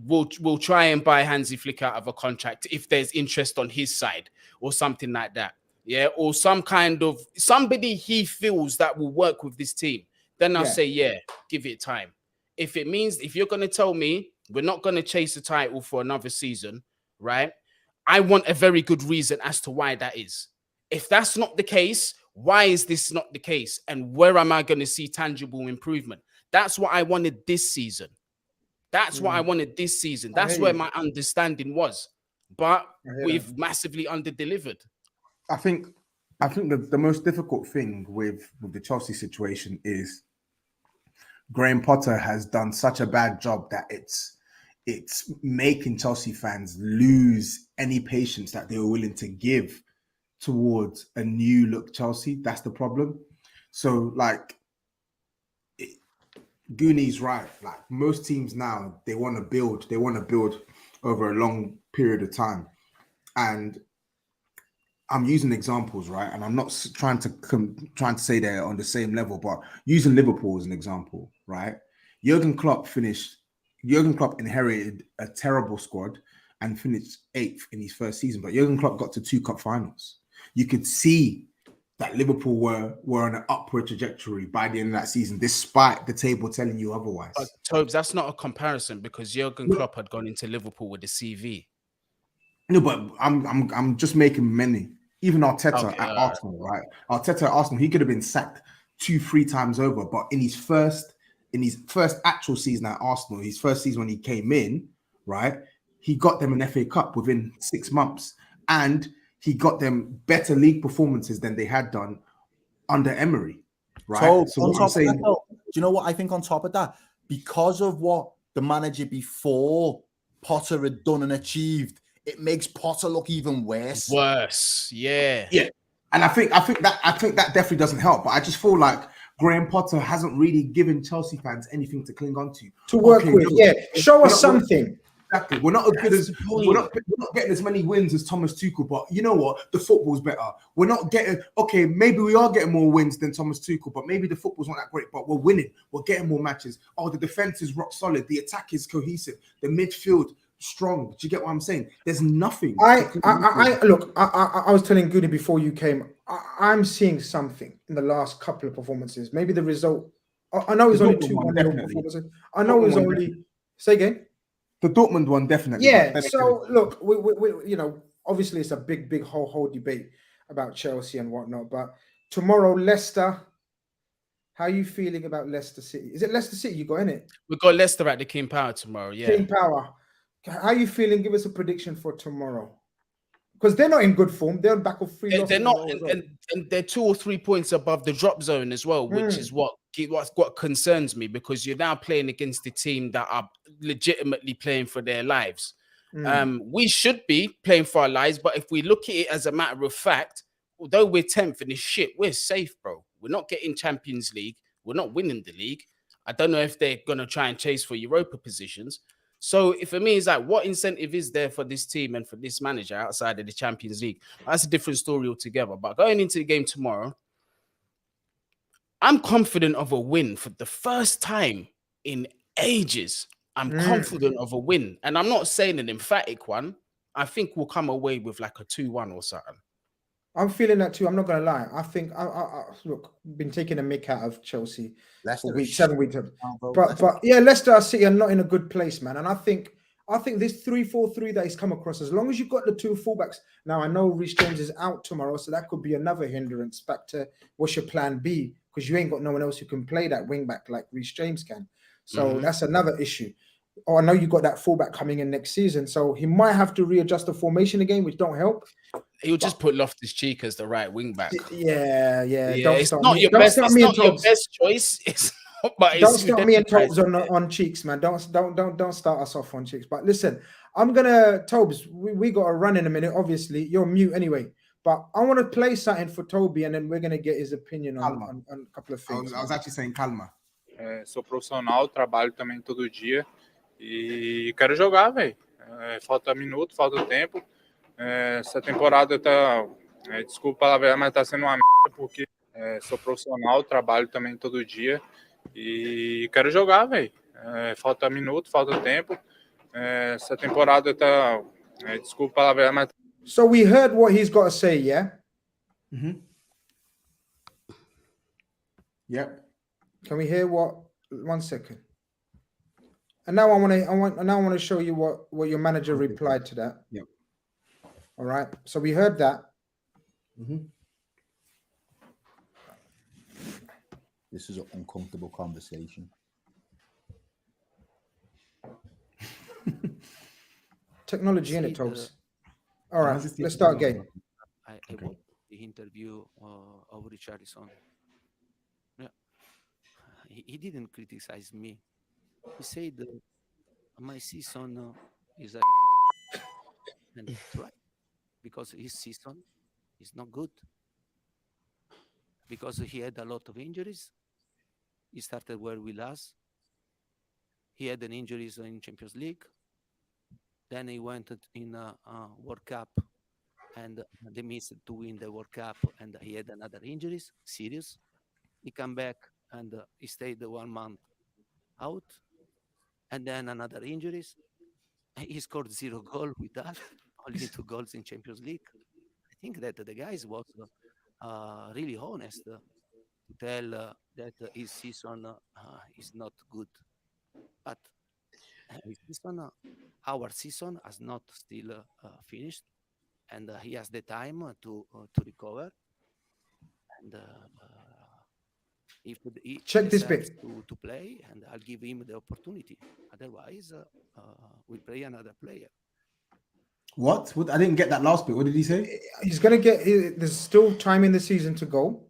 we'll try and buy Hansi Flick out of a contract if there's interest on his side or something like that, yeah, or some kind of somebody he feels that will work with this team, then I'll say, yeah, give it time. If it means, if you're going to tell me we're not going to chase the title for another season, right, I want a very good reason as to why that is. If that's not the case, why is this not the case? And where am I going to see tangible improvement? That's what I wanted this season. That's what I wanted this season. That's where my understanding was. But we've massively underdelivered. I think the most difficult thing with the Chelsea situation is Graham Potter has done such a bad job that it's making Chelsea fans lose any patience that they were willing to give towards a new look Chelsea. That's the problem. So, like, Goonie's right. Like, most teams now, they want to build over a long period of time. And I'm using examples, right? And I'm not trying to say they're on the same level, but using Liverpool as an example, right? Jurgen Klopp inherited a terrible squad and finished 8th in his first season, but Jurgen Klopp got to 2 cup finals. You could see that Liverpool were on an upward trajectory by the end of that season, despite the table telling you otherwise. But Tobes, that's not a comparison, because Jurgen Klopp had gone into Liverpool with a CV. No, but I'm just making many. Even Arteta at Arsenal, right? Arteta at Arsenal, he could have been sacked 2-3 times over, but in his first actual season at Arsenal, his first season when he came in, right, he got them an FA Cup within 6 months, and he got them better league performances than they had done under Emery, right? So on top of that, do you know what I think on top of that? Because of what the manager before Potter had done and achieved, it makes Potter look even worse. Yeah. And I think that definitely doesn't help. But I just feel like Graham Potter hasn't really given Chelsea fans anything to cling on to work with. Show us something. Exactly. We're not getting as many wins as Thomas Tuchel, but you know what? The football's better. We're not getting maybe we are getting more wins than Thomas Tuchel, but maybe the football's not that great. But we're winning. We're getting more matches. Oh, the defense is rock solid. The attack is cohesive. The midfield strong. Do you get what I'm saying? There's nothing. I was telling Goody before you came, I'm seeing something in the last couple of performances. Maybe the result. I know it's only 2-1 performances. I know it's only. Say again. The Dortmund one, definitely. Yeah. So look, we obviously it's a big whole debate about Chelsea and whatnot. But tomorrow, Leicester. How are you feeling about Leicester City? Is it Leicester City you got in it? We got Leicester at the King Power tomorrow. Yeah. King Power. How are you feeling? Give us a prediction for tomorrow. Because they're not in good form. They're back of 3 losses. They're not, and they're 2 or 3 points above the drop zone as well, which is what concerns me, because you're now playing against the team that are legitimately playing for their lives. We should be playing for our lives, but if we look at it as a matter of fact, although we're 10th in this shit, we're safe, bro. We're not getting Champions League. We're not winning the league. I don't know if they're going to try and chase for Europa positions. So for me, it's like, what incentive is there for this team and for this manager outside of the Champions League? That's a different story altogether. But going into the game tomorrow, I'm confident of a win for the first time in ages. I'm confident of a win. And I'm not saying an emphatic one. I think we'll come away with like a 2-1 or something. I'm feeling that too. I'm not going to lie. I think, look, been taking a mick out of Chelsea for 7 weeks. But yeah, Leicester City are not in a good place, man. And I think this 3-4-3 that he's come across, as long as you've got the 2 fullbacks. Now, I know Reece James is out tomorrow, so that could be another hindrance back to what's your plan B? because you ain't got no one else who can play that wing back like Reece James can. So that's another issue. Oh, I know you got that fullback coming in next season, so he might have to readjust the formation again, which don't help. He'll just put Loftus-Cheek as the right wing back. Yeah. It's not your best choice. It's not, but don't start me and Tobes on Cheeks, man. Don't start us off on Cheeks. But listen, I'm gonna Tobes. We got a run in a minute. Obviously, you're mute anyway. But I want to play something for Toby, and then we're gonna get his opinion on a couple of things. I was actually saying calma. Sou profissional, trabalho também todo dia e quero jogar, velho. Falta minuto, falta tempo. Essa temporada tá, desculpa a palavra, mas tá sendo uma merda porque sou profissional, trabalho também todo dia e quero jogar, velho. Falta minuto, falta tempo. Essa temporada tá, desculpa a palavra, mas. So we heard what he's got to say, yeah. Yep. Can we hear what? 1 second. And now I want to show you what your manager replied to that. Yep. All right. So we heard that. This is an uncomfortable conversation. Technology in it, Toast. All right. Let's start again. I watched the interview of Richarlison. Yeah. He didn't criticize me. He said my season is a and that's right, because his season is not good, because he had a lot of injuries. He started well with us. He had an injuries in Champions League. Then he went in a World Cup, and they missed to win the World Cup, and he had another injuries, serious. He come back and he stayed 1 month out, and then another injuries. He scored 0 goal with us, only 2 goals in Champions League. I think that the guys was really honest to tell that his season is not good. But his season, our season has not still finished, and he has the time to recover. And if he check this bit to play, and I'll give him the opportunity. Otherwise, we'll play another player. What? I didn't get that last bit. What did he say? He's gonna get. There's still time in the season to go,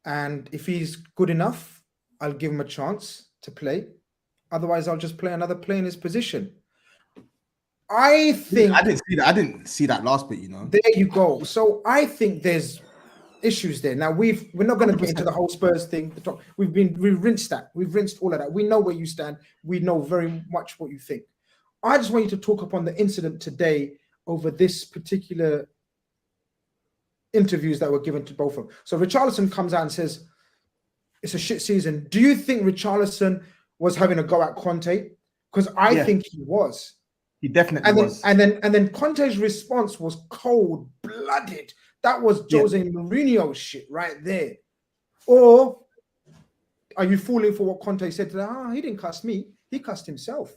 and if he's good enough, I'll give him a chance to play. Otherwise, I'll just play another player in his position. I think I didn't see that. I didn't see that last bit. You know. There you go. So I think there's issues there. Now we're not going to get into the whole Spurs thing. We've rinsed that. We've rinsed all of that. We know where you stand. We know very much what you think. I just want you to talk upon the incident today over this particular interviews that were given to both of them. So Richarlison comes out and says it's a shit season. Do you think Richarlison was having a go at Conte? Because I think he was. He definitely was. And then Conte's response was cold-blooded. That was Jose Mourinho shit right there. Or are you falling for what Conte said to that? He didn't cuss me. He cussed himself.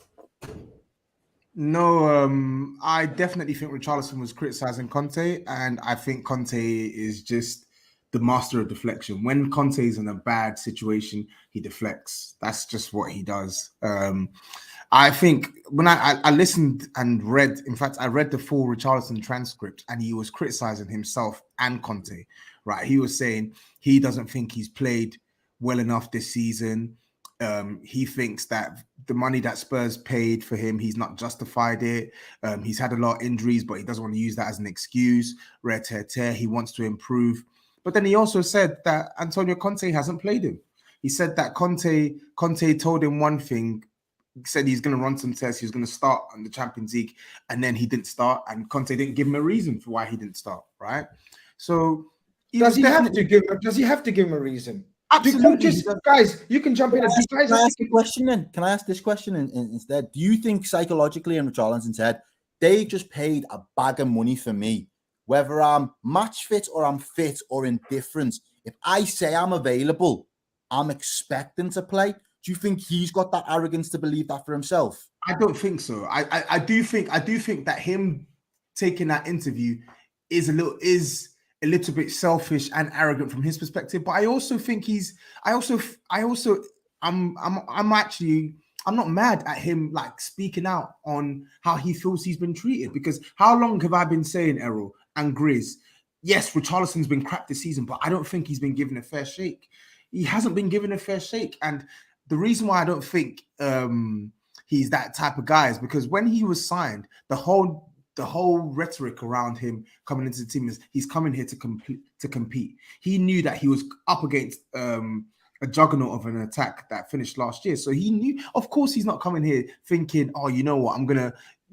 No, I definitely think Richarlison was criticizing Conte, and I think Conte is just the master of deflection. When Conte is in a bad situation, he deflects. That's just what he does. I think when I listened and read, in fact, I read the full Richarlison transcript, and he was criticizing himself and Conte, right? He was saying he doesn't think he's played well enough this season. He thinks that the money that Spurs paid for him, he's not justified it. He's had a lot of injuries, but he doesn't want to use that as an excuse. He wants to improve. But then he also said that Antonio Conte hasn't played him. He said that Conte told him one thing, said he's going to run some tests, he's going to start on the Champions League, and then he didn't start, and Conte didn't give him a reason for why he didn't start, right? So does he have to give him a reason? Absolutely. Guys, you can jump in. Can I ask a question then? Can I ask this question instead? Do you think psychologically, in Richarlison's head, they just paid a bag of money for me, whether I'm match fit or I'm fit or indifferent? If I say I'm available, I'm expecting to play. Do you think he's got that arrogance to believe that for himself? I don't think so. I do think that him taking that interview is a little bit selfish and arrogant from his perspective. But I also think I'm not mad at him like speaking out on how he feels he's been treated, because how long have I been saying, Errol and Grizz, yes, Richarlison's been crap this season, but I don't think he's been given a fair shake. He hasn't been given a fair shake. And the reason why I don't think he's that type of guy is because when he was signed, the whole rhetoric around him coming into the team is he's coming here to compete. He knew that he was up against a juggernaut of an attack that finished last year. So he knew, of course, he's not coming here thinking, oh, you know what,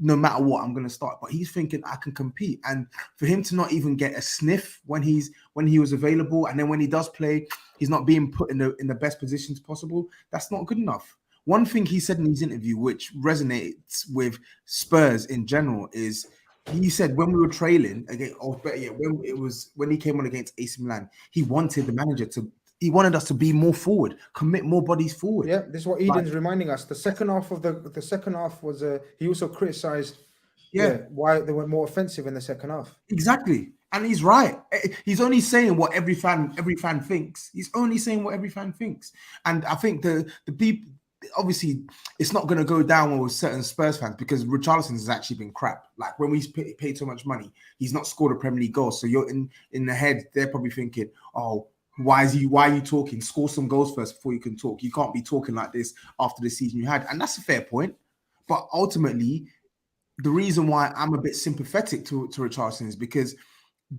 no matter what, I'm going to start. But he's thinking, I can compete. And for him to not even get a sniff when he was available, and then when he does play, he's not being put in the best positions possible, that's not good enough. One thing he said in his interview, which resonates with Spurs in general, is he said when we were trailing again, or better yet, when he came on against AC Milan, he wanted us to be more forward, commit more bodies forward. Yeah, this is what Eden's reminding us. The second half was he also criticized why they were more offensive in the second half. Exactly. And he's right. He's only saying what every fan thinks. He's only saying what every fan thinks. And I think the people, obviously, it's not going to go down well with certain Spurs fans because Richarlison has actually been crap. Like when we paid so much money, he's not scored a Premier League goal. So you're in the head, they're probably thinking, oh, why are you talking? Score some goals first before you can talk. You can't be talking like this after the season you had. And that's a fair point. But ultimately, the reason why I'm a bit sympathetic to Richarlison is because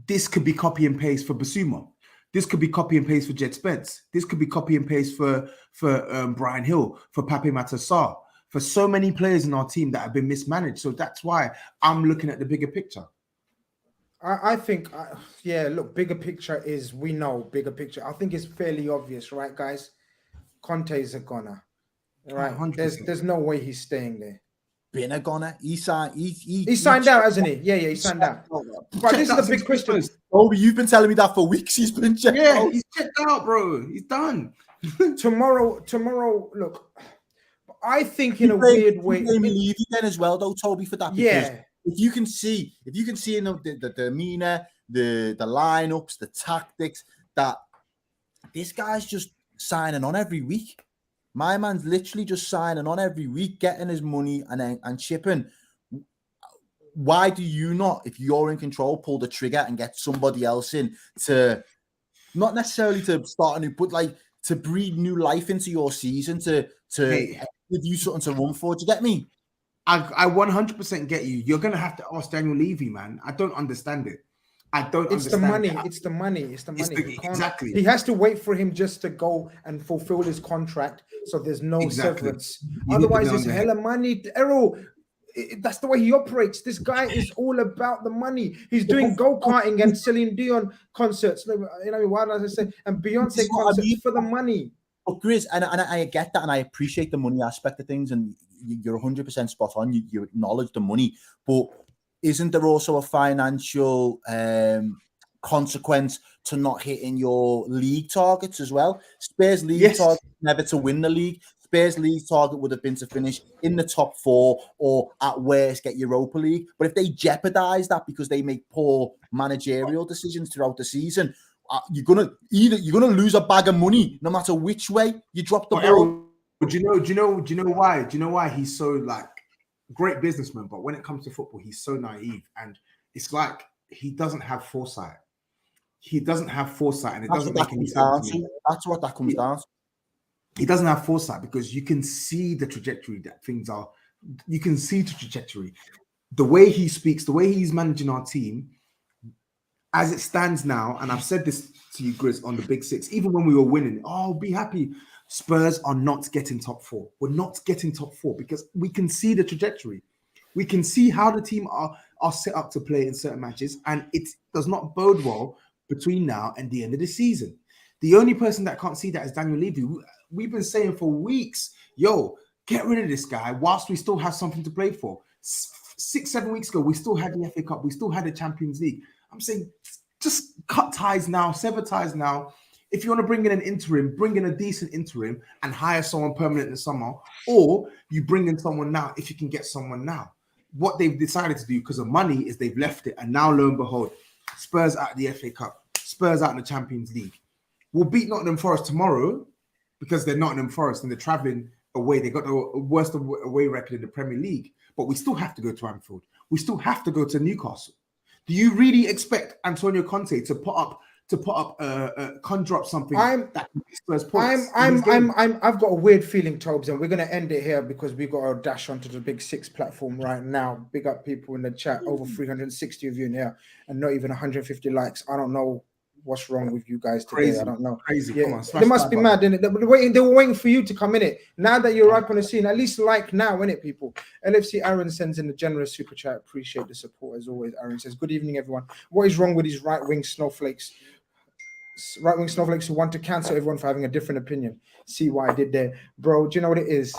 this could be copy and paste for Basuma. This could be copy and paste for Jed Spence. This could be copy and paste for Brian Hill, for Pape Matar Sarr, for so many players in our team that have been mismanaged. So that's why I'm looking at the bigger picture. I think, look, bigger picture is, we know bigger picture. I think it's fairly obvious, right, guys? Conte is a goner, right? 100%. There's no way he's staying there. Been a goner. He signed out, hasn't he? Yeah, he signed out. But this is the big question. Oh, you've been telling me that for weeks. He's been checked out. Yeah, he's checked out, bro. He's done. Tomorrow, look, I think in a weird way. Leave you then as well, though, Toby, for that. Yeah. If you can see in the demeanor, the lineups, the tactics, that this guy's just signing on every week. My man's literally just signing on every week, getting his money and chipping. Why do you not, if you're in control, pull the trigger and get somebody else in to, not necessarily to start a new, but like to breathe new life into your season, to give you something to run for? Do you get me? I 100% get you. You're going to have to ask Daniel Levy, man. I don't understand it. It's the money. It's the money. Exactly. He has to wait for him just to go and fulfill his contract, so there's no severance. Otherwise, it's hella money. Errol, that's the way he operates. This guy is all about the money. He's doing go-karting and Celine Dion concerts. You know, why does I say? And Beyonce concerts for the money. But Grizz, and I get that, and I appreciate the money aspect of things, and you're 100% spot on. You acknowledge the money, but isn't there also a financial consequence to not hitting your league targets as well? Spurs' league target never to win the league. Spurs' league target would have been to finish in the top 4 or at worst get Europa League. But if they jeopardize that because they make poor managerial decisions throughout the season, you're gonna lose a bag of money no matter which way you drop the ball. But do you know why? Do you know why he's so like great businessman? But when it comes to football, he's so naive, and it's like he doesn't have foresight. He doesn't have foresight, and it doesn't make any sense to me. That's what that comes down to. He doesn't have foresight because you can see the trajectory that things are. You can see the trajectory, the way he speaks, the way he's managing our team. As it stands now, and I've said this to you, Grizz, on the Big Six, even when we were winning, be happy. Spurs are not getting top 4. We're not getting top 4 because we can see the trajectory. We can see how the team are set up to play in certain matches, and it does not bode well between now and the end of the season. The only person that can't see that is Daniel Levy. We've been saying for weeks, get rid of this guy whilst we still have something to play for. 6-7 weeks ago, we still had the FA Cup. We still had the Champions League. I'm saying just cut ties now, sever ties now. If you want to bring in an interim, bring in a decent interim and hire someone permanent in the summer, or you bring in someone now if you can get someone now. What they've decided to do because of money is they've left it, and now lo and behold, Spurs out of the FA Cup, Spurs out in the Champions League. We'll beat Nottingham Forest tomorrow because they're Nottingham Forest and they're traveling away. They got the worst away record in the Premier League, but we still have to go to Anfield. We still have to go to Newcastle. Do you really expect Antonio Conte to conjure up something that can be Spurs points? I've got a weird feeling, Tobes, and we're gonna end it here because we got to dash onto the Big Six platform right now. Big up people in the chat, over 360 of you in here, and not even 150 likes. I don't know what's wrong with you guys today. Crazy, I don't know. Crazy. Yeah, Come on, they must be mad. They were waiting for you to come in it. Now that you're up on the scene, at least like now, innit, people? LFC Aaron sends in the generous super chat. Appreciate the support as always. Aaron says, "Good evening, everyone. What is wrong with these right-wing snowflakes? Right-wing snowflakes who want to cancel everyone for having a different opinion. See what I did there, bro. Do you know what it is?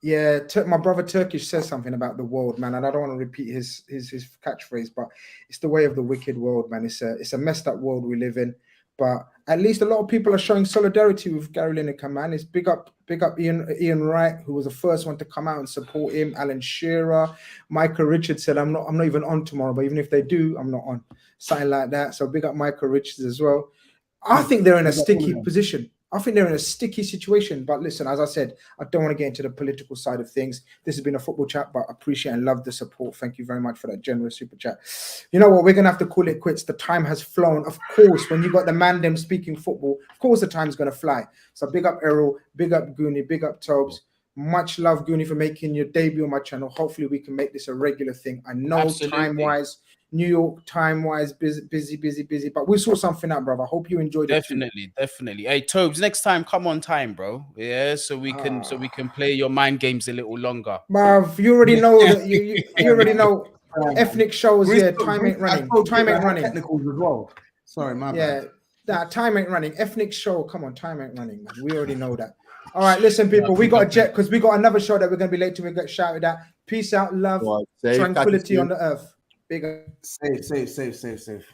Yeah, my brother Turkish says something about the world, man, and I don't want to repeat his catchphrase, but it's the way of the wicked world, man. It's a messed up world we live in, but at least a lot of people are showing solidarity with Gary Lineker, man. It's big up Ian Wright, who was the first one to come out and support him. Alan Shearer, Michael Richards said, I'm not even on tomorrow, but even if they do, I'm not on. Something like that. So big up Michael Richards as well. I think they're in a sticky position. I think they're in a sticky situation. But listen, as I said, I don't want to get into the political side of things. This has been a football chat, but I appreciate and love the support. Thank you very much for that generous super chat. You know what? We're going to have to call it quits. The time has flown. Of course, when you got the man them speaking football, of course the time's going to fly. So big up Errol, big up Goonie, big up Tobes. Much love, Goonie, for making your debut on my channel. Hopefully we can make this a regular thing. I know time-wise, New York time-wise, busy, but we saw something out, bro. I hope you enjoyed it. Definitely. Hey, Tobes, next time come on time, bro. Yeah, so we can play your mind games a little longer. Bruv, you already know that you already know. Ethnic shows, yeah, time ain't running. Time ain't running. Technicals as well. Sorry, my bad. Yeah, time ain't running. Ethnic show, come on, time ain't running, man. We already know that. All right, listen, people, we got a jet because we got another show that we're going to be late to. We get shouted at. Peace out, love, tranquility on the earth. Big up. Safe.